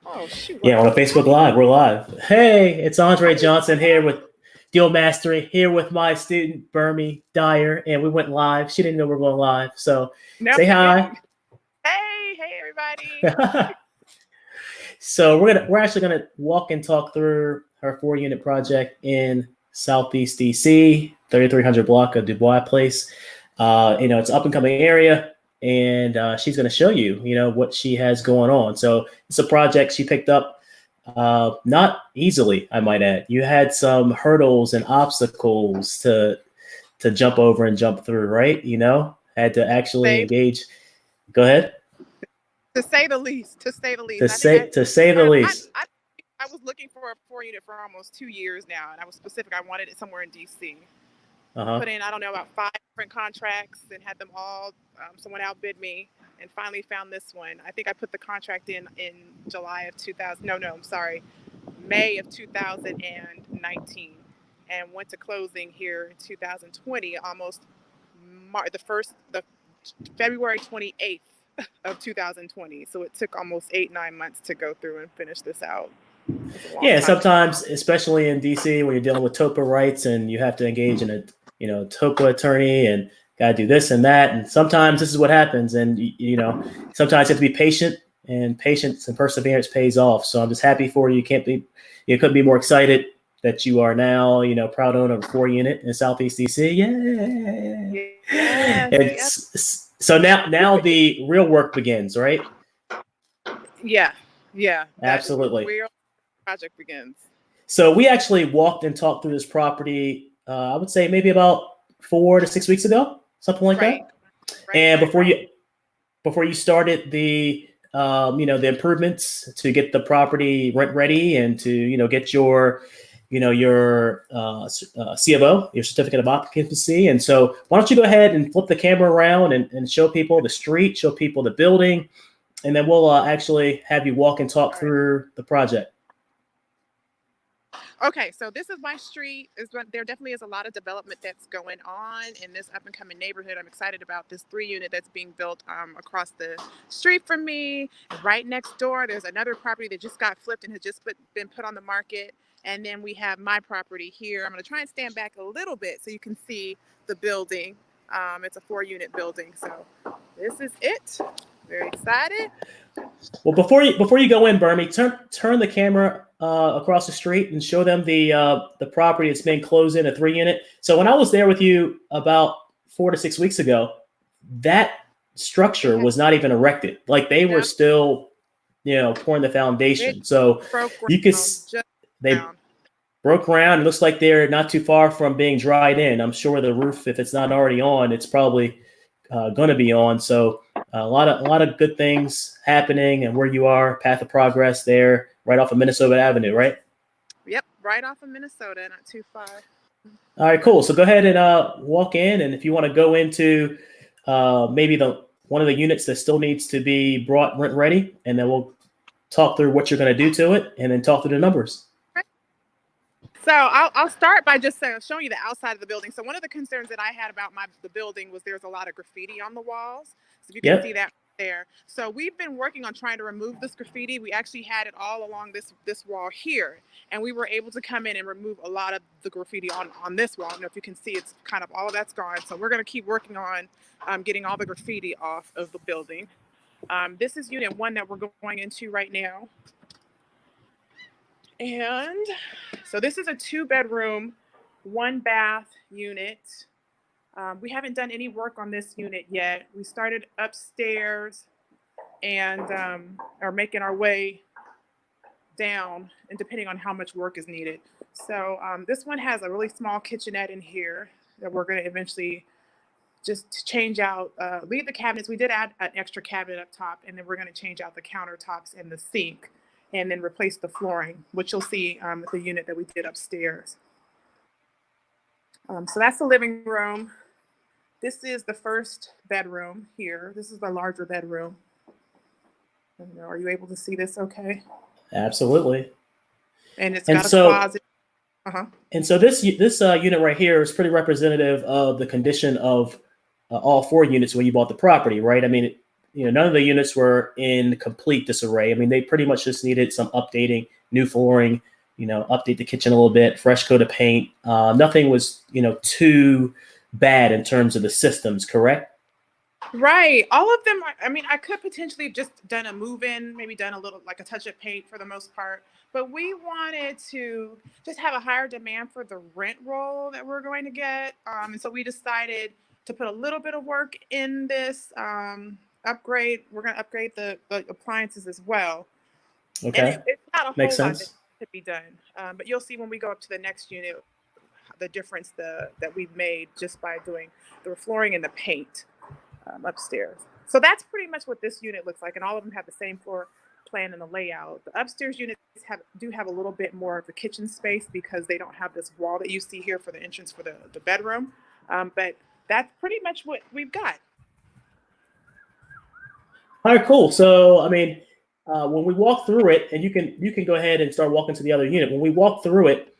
Oh shoot! Yeah, on a Facebook Live, we're live. Hey, it's Andre Johnson here with Deal Mastery, here with my student BRRRR Dyer, and we went live. She didn't know we were going live, so No, say I hi. didn't. Hey, everybody. So we're actually gonna walk and talk through her 4-unit project in Southeast DC, 3300 block of Dubois Place. It's an up and coming area, and she's gonna show you, what she has going on. So it's a project she picked up, not easily, I might add. You had some hurdles and obstacles to jump over and jump through, right? Had to actually engage. Go ahead. To say the least. To say the least. To say the least. I was looking for a 4-unit for almost 2 years now, and I was specific. I wanted it somewhere in DC. Put in, I don't know, about 5 different contracts and had them all. Someone outbid me, and finally found this one. I think I put the contract in July of 2000. No, I'm sorry, May of 2019, and went to closing here in 2020. Almost the February 28th of 2020. So it took almost 8-9 months to go through and finish this out. Yeah, sometimes, especially in DC, when you're dealing with TOPA rights and you have to engage in a TOPA attorney and got to do this and that, and sometimes this is what happens. And sometimes you have to be patient, and patience and perseverance pays off. So I'm just happy for you. You couldn't be more excited that you are now, proud owner of a 4-unit in Southeast DC. Yay! Yes. So now the real work begins, right? Yeah. Absolutely. The real project begins. So we actually walked and talked through this property, I would say maybe about 4 to 6 weeks ago, something like that. And before you started the the improvements to get the property rent ready and to get your CFO, your certificate of occupancy. And so why don't you go ahead and flip the camera around and show people the street, show people the building, and then we'll actually have you walk and talk through the project. Okay, so this is my street. There definitely is a lot of development that's going on in this up and coming neighborhood. I'm excited about this 3-unit that's being built across the street from me. Right next door, there's another property that just got flipped and has just been put on the market. And then we have my property here. I'm going to try and stand back a little bit so you can see the building. It's a 4-unit building. So this is it. Very excited. Well, before you go in, BRRRR, turn the camera across the street and show them the property that's been closed in, a 3-unit. So when I was there with you about 4 to 6 weeks ago, that structure was not even erected. Like they were still, pouring the foundation. So you could they broke ground. It looks like they're not too far from being dried in. I'm sure the roof, if it's not already on, it's probably going to be on. So a lot of good things happening, and where you are, path of progress there, right off of Minnesota Avenue, right? Yep, right off of Minnesota, not too far. All right, cool. So go ahead and walk in, and if you want to go into maybe one of the units that still needs to be brought rent ready, and then we'll talk through what you're going to do to it, and then talk through the numbers. So I'll start by just showing you the outside of the building. So one of the concerns that I had about the building was there's a lot of graffiti on the walls. So you can see that there. So we've been working on trying to remove this graffiti. We actually had it all along this wall here, and we were able to come in and remove a lot of the graffiti on this wall. If you can see, it's kind of all of that's gone. So we're going to keep working on getting all the graffiti off of the building. This is unit 1 that we're going into right now. And so this is a 2-bedroom, 1-bath unit. We haven't done any work on this unit yet. We started upstairs and are making our way down, and depending on how much work is needed. So this one has a really small kitchenette in here that we're going to eventually just change out, leave the cabinets. We did add an extra cabinet up top, and then we're going to change out the countertops and the sink, and then replace the flooring, which you'll see with the unit that we did upstairs. So that's the living room. This is the first bedroom here. This is the larger bedroom. Are you able to see this okay? Absolutely. And it's got a closet. And so this unit right here is pretty representative of the condition of all 4 units when you bought the property, right? I mean, none of the units were in complete disarray. I mean, they pretty much just needed some updating, new flooring, update the kitchen a little bit, fresh coat of paint. Nothing was, too bad in terms of the systems, correct? Right. All of them. I mean, I could potentially have just done a move in, maybe done a little like a touch of paint for the most part. But we wanted to just have a higher demand for the rent roll that we're going to get. And so we decided to put a little bit of work in this upgrade. We're going to upgrade the appliances as well. And Okay. it's not a Makes whole lot that sense. to be done. But you'll see when we go up to the next unit the difference that we've made just by doing the flooring and the paint upstairs. So that's pretty much what this unit looks like, and all of them have the same floor plan and the layout. The upstairs units do have a little bit more of the kitchen space because they don't have this wall that you see here for the entrance for the bedroom. But that's pretty much what we've got. All right, cool. So, I mean, when we walk through it, and you can go ahead and start walking to the other unit. When we walk through it,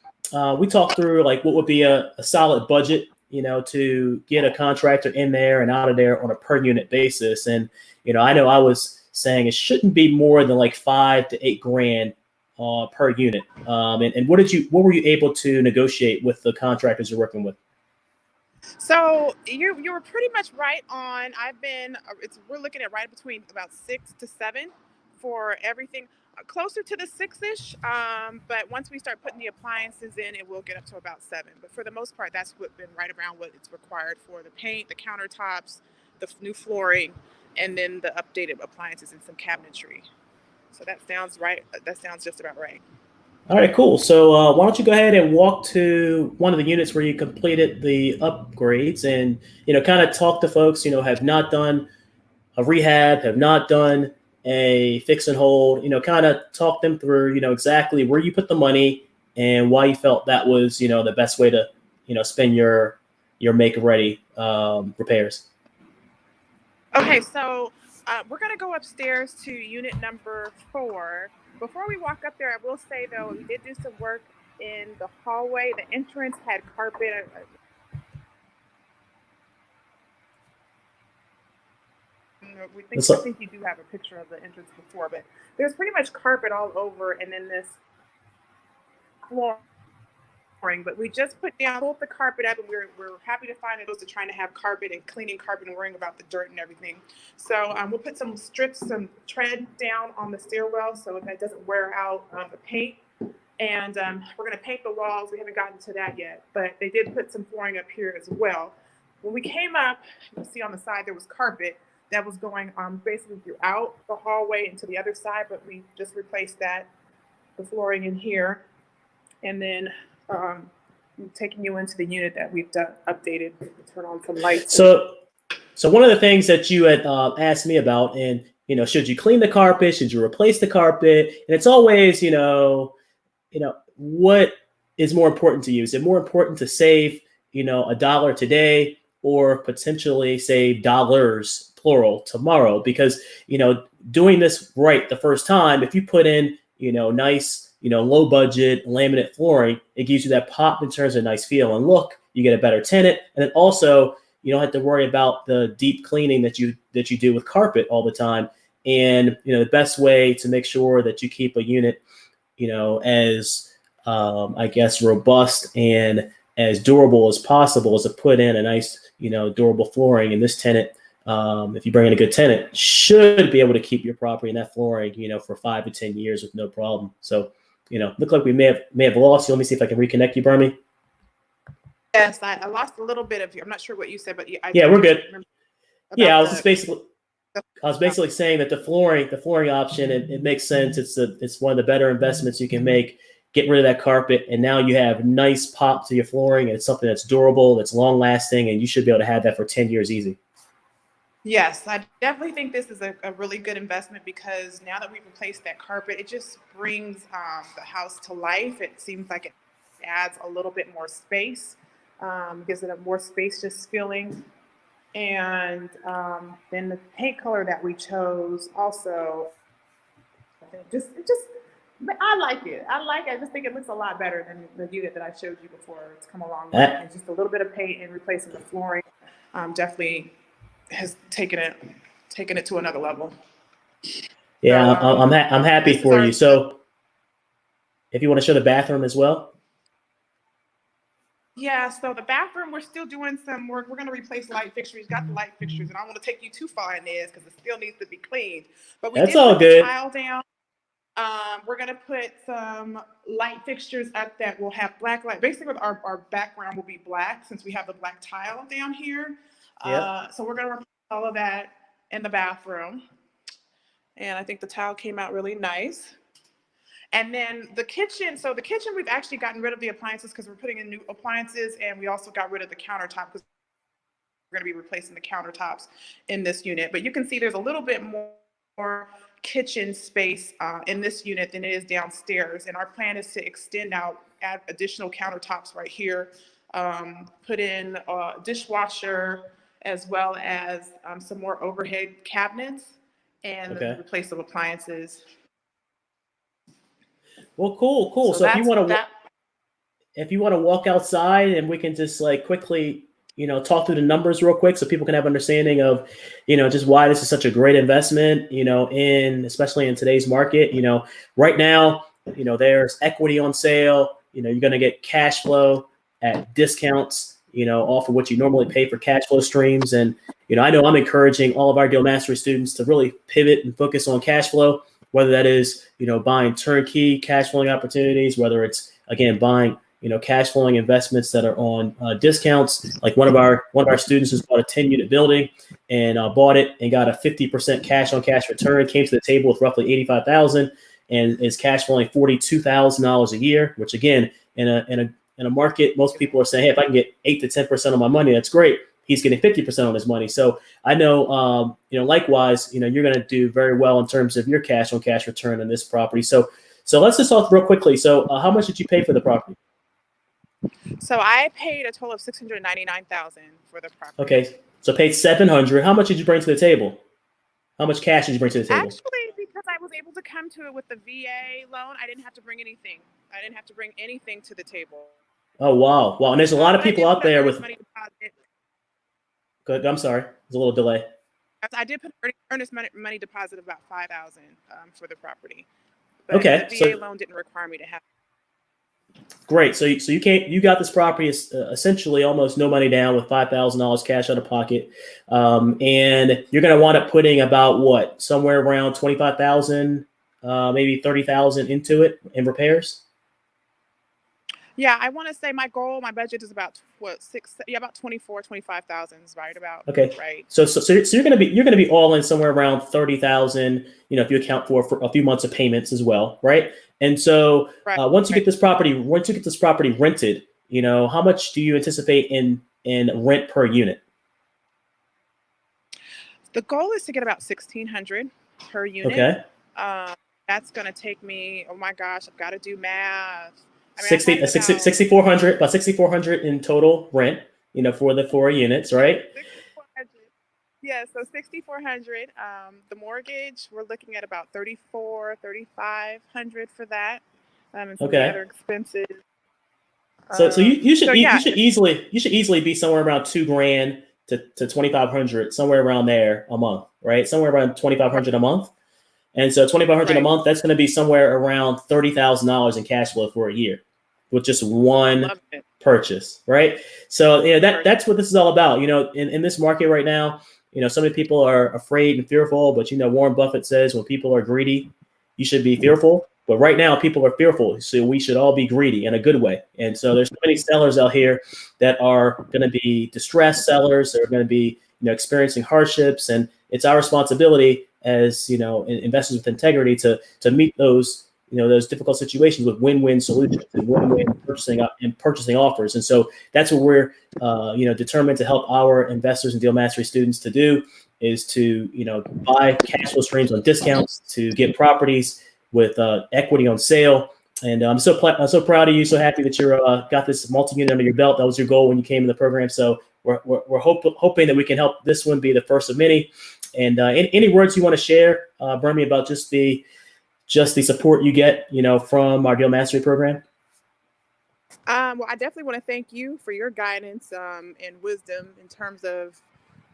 we talk through like what would be a solid budget, to get a contractor in there and out of there on a per unit basis. And I know I was saying it shouldn't be more than like $5 to $8 grand per unit. And what were you able to negotiate with the contractors you're working with? So you were pretty much right on. We're looking at right between about 6 to 7 for everything, closer to the 6-ish. But once we start putting the appliances in, it will get up to about 7. But for the most part, that's been right around what it's required for the paint, the countertops, the new flooring, and then the updated appliances and some cabinetry. So that sounds right. That sounds just about right. All right, cool. So why don't you go ahead and walk to one of the units where you completed the upgrades, and kind of talk to folks have not done a rehab, have not done a fix and hold. Kind of talk them through exactly where you put the money and why you felt that was the best way to spend your make ready repairs. Okay, so we're going to go upstairs to unit number 4. Before we walk up there, I will say, though, we did do some work in the hallway. The entrance had carpet. I think you do have a picture of the entrance before, but there's pretty much carpet all over, and then this floor. But we just pulled the carpet up, and we're happy to find that those are trying to have carpet and cleaning carpet and worrying about the dirt and everything. So we'll put some tread down on the stairwell so that doesn't wear out the paint. And we're going to paint the walls. We haven't gotten to that yet, but they did put some flooring up here as well. When we came up, you see on the side there was carpet that was going basically throughout the hallway and to the other side, but we just replaced the flooring in here. And then taking you into the unit that we've updated, turn on some lights. So one of the things that you had asked me about, and should you clean the carpet? Should you replace the carpet? And it's always, what is more important to you? Is it more important to save, $1 today, or potentially save dollars, plural, tomorrow? Because doing this right the first time, if you put in, nice, low budget laminate flooring, it gives you that pop in terms of nice feel and look. You get a better tenant, and then also you don't have to worry about the deep cleaning that you do with carpet all the time. And the best way to make sure that you keep a unit, as I guess robust and as durable as possible is to put in a nice, durable flooring. And this tenant, if you bring in a good tenant, should be able to keep your property and that flooring, for 5 to 10 years with no problem. So, look like we may have lost you. Let me see if I can reconnect you, Burmy. Yes, I lost a little bit of you. I'm not sure what you said, but yeah, we're good. Yeah, I was basically saying that the flooring option, it makes sense. It's one of the better investments you can make. Get rid of that carpet, and now you have nice pop to your flooring, and it's something that's durable, that's long lasting, and you should be able to have that for 10 years easy. Yes, I definitely think this is a really good investment because now that we've replaced that carpet, it just brings the house to life. It seems like it adds a little bit more space, gives it a more spacious feeling. And then the paint color that we chose also, I like it. I just think it looks a lot better than the unit that I showed you before. It's come along with it. And just a little bit of paint and replacing the flooring definitely has taken taking it to another level. Yeah, So, I'm happy this is for our you. So if you want to show the bathroom as well. Yeah, so the bathroom, we're still doing some work. We're going to replace light fixtures. Got the light fixtures, and I don't want to take you too far in this because it still needs to be cleaned. But we That's did all put the good. tile down. We're going to put some light fixtures up that will have black light. Basically, our background will be black since we have the black tile down here. Yep. So we're going to replace all of that in the bathroom. And I think the tile came out really nice. And then the kitchen, so the kitchen, we've actually gotten rid of the appliances because we're putting in new appliances, and we also got rid of the countertop because we're going to be replacing the countertops in this unit. But you can see there's a little bit more kitchen space in this unit than it is downstairs. And our plan is to extend out, add additional countertops right here, put in a dishwasher, as well as some more overhead cabinets, and Okay. replace some appliances. Well, cool. So So that's that. if you want to walk outside and we can just like quickly, talk through the numbers real quick so people can have understanding of, just why this is such a great investment, especially in today's market. Right now, there's equity on sale. You're going to get cash flow at discounts, off of what you normally pay for cash flow streams. And, I know I'm encouraging all of our Deal Mastery students to really pivot and focus on cash flow, whether that is, buying turnkey cash flowing opportunities, whether it's, again, buying cash flowing investments that are on discounts. Like one of our students just bought a 10-unit building and bought it and got a 50% cash on cash return. Came to the table with roughly $85,000 and is cash flowing $42,000 a year. Which again, in a market, most people are saying, hey, if I can get 8 to 10% of my money, that's great. He's getting 50% on his money. So I know, likewise, you're going to do very well in terms of your cash on cash return on this property. So let's just talk real quickly. So how much did you pay for the property? So I paid a total of $699,000 for the property. Okay, so paid $700. How much did you bring to the table? How much cash did you bring to the table? Actually, because I was able to come to it with the VA loan, I didn't have to bring anything. I didn't have to bring anything to the table. Oh wow. And there's a lot of But I people did out put an there earnest with. money deposit. Good. I'm sorry. There's a little delay. I did put an earnest money deposit of about $5,000 for the property. But Okay, the VA loan didn't require me to have. Great. So you got this property essentially almost no money down with $5,000 cash out of pocket, and you're going to wind up putting about what, somewhere around 25,000, maybe 30,000 into it in repairs. Yeah, I want to say my budget is about about 25,000 is right about. Okay. Right. So you're going to be all in somewhere around 30,000. If you account for a few months of payments as well, right? And so once you get this property rented, how much do you anticipate in rent per unit? The goal is to get about $1,600 per unit. Okay. That's going to take me. Oh my gosh, I've got to do math. I mean, 6,400, about 6,400 in total rent, for the 4 units, right? 6,400. Yeah, so 6,400. The mortgage, we're looking at about 3,500 for that. And some of the other expenses. So you should easily be somewhere around $2,000 to 2,500, somewhere around there a month, right? Somewhere around 2,500 a month. And so 2,500 a month, that's going to be somewhere around $30,000 in cash flow for a year with just one purchase, right? So that's what this is all about. In this market right now, so many people are afraid and fearful, but Warren Buffett says when people are greedy, you should be fearful. But right now, people are fearful, so we should all be greedy in a good way. And so there's so many sellers out here that are going to be distressed sellers. They're going to be experiencing hardships, and it's our responsibility as investors with integrity to meet those those difficult situations with win-win solutions and win-win purchasing offers. And so that's what we're determined to help our investors and Deal Mastery students to do, is to buy cash flow streams on discounts, to get properties with equity on sale. And I'm so proud of you. So happy that you're got this multi-unit under your belt. That was your goal when you came in the program. So we're hoping that we can help this one be the first of many. And any words you want to share, Bernie, about just the support you get, from our Deal Mastery program? Well, I definitely want to thank you for your guidance and wisdom in terms of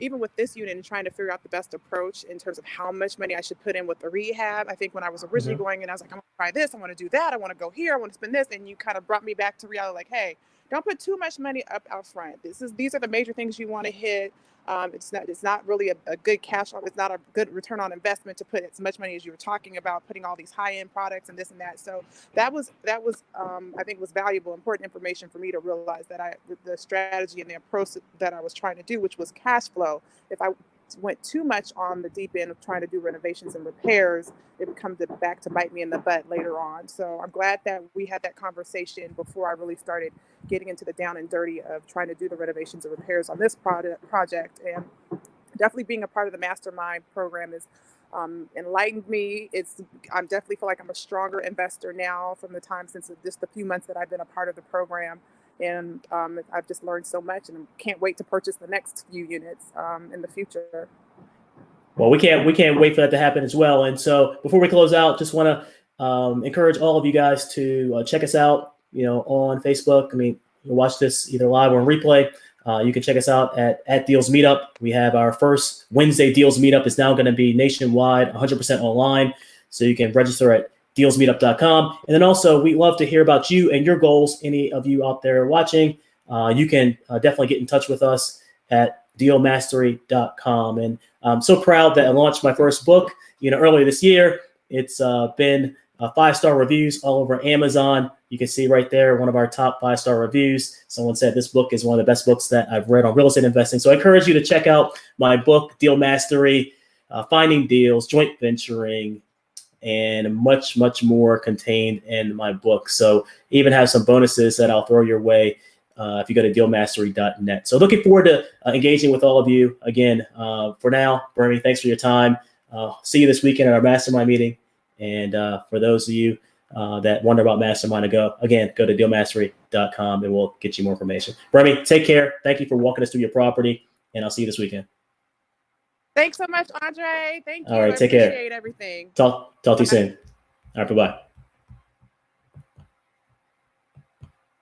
even with this unit and trying to figure out the best approach in terms of how much money I should put in with the rehab. I think when I was originally going in, I was like, I want to try this, I want to do that, I want to go here, I want to spend this. And you kind of brought me back to reality, like, hey, don't put too much money up out front. These are the major things you want to hit. It's not really a good cash. It's not a good return on investment to put as much money as you were talking about, putting all these high end products and this and that. So that was I think was valuable, important information for me to realize that the strategy and the approach that I was trying to do, which was cash flow. If I went too much on the deep end of trying to do renovations and repairs, it would come back to bite me in the butt later on. So I'm glad that we had that conversation before I really started getting into the down and dirty of trying to do the renovations and repairs on this project. And definitely being a part of the mastermind program is enlightened me. I definitely feel like I'm a stronger investor now from the time since just the few months that I've been a part of the program. And I've just learned so much, and can't wait to purchase the next few units in the future. Well, we can't wait for that to happen as well. And so before we close out, just want to encourage all of you guys to check us out, on Facebook. I mean, you watch this either live or on replay. You can check us out at Deals Meetup. We have our first Wednesday Deals Meetup. It's now going to be nationwide, 100% online. So you can register at dealsmeetup.com. And then also, we love to hear about you and your goals. Any of you out there watching, you can definitely get in touch with us at dealmastery.com. And I'm so proud that I launched my first book, earlier this year. It's been 5-star reviews all over Amazon. You can see right there, one of our top 5-star reviews. Someone said this book is one of the best books that I've read on real estate investing. So I encourage you to check out my book, Deal Mastery, Finding Deals, Joint Venturing, and much, much more contained in my book. So even have some bonuses that I'll throw your way if you go to dealmastery.net. So looking forward to engaging with all of you. Again, for now, Bernie, thanks for your time. See you this weekend at our mastermind meeting. And for those of you that wonder about mastermind, go to dealmastery.com and we'll get you more information. Bernie, take care. Thank you for walking us through your property, and I'll see you this weekend. Thanks so much, Andre. Thank you. All right, take care. I appreciate care. Everything. Talk to you soon. All right, bye-bye.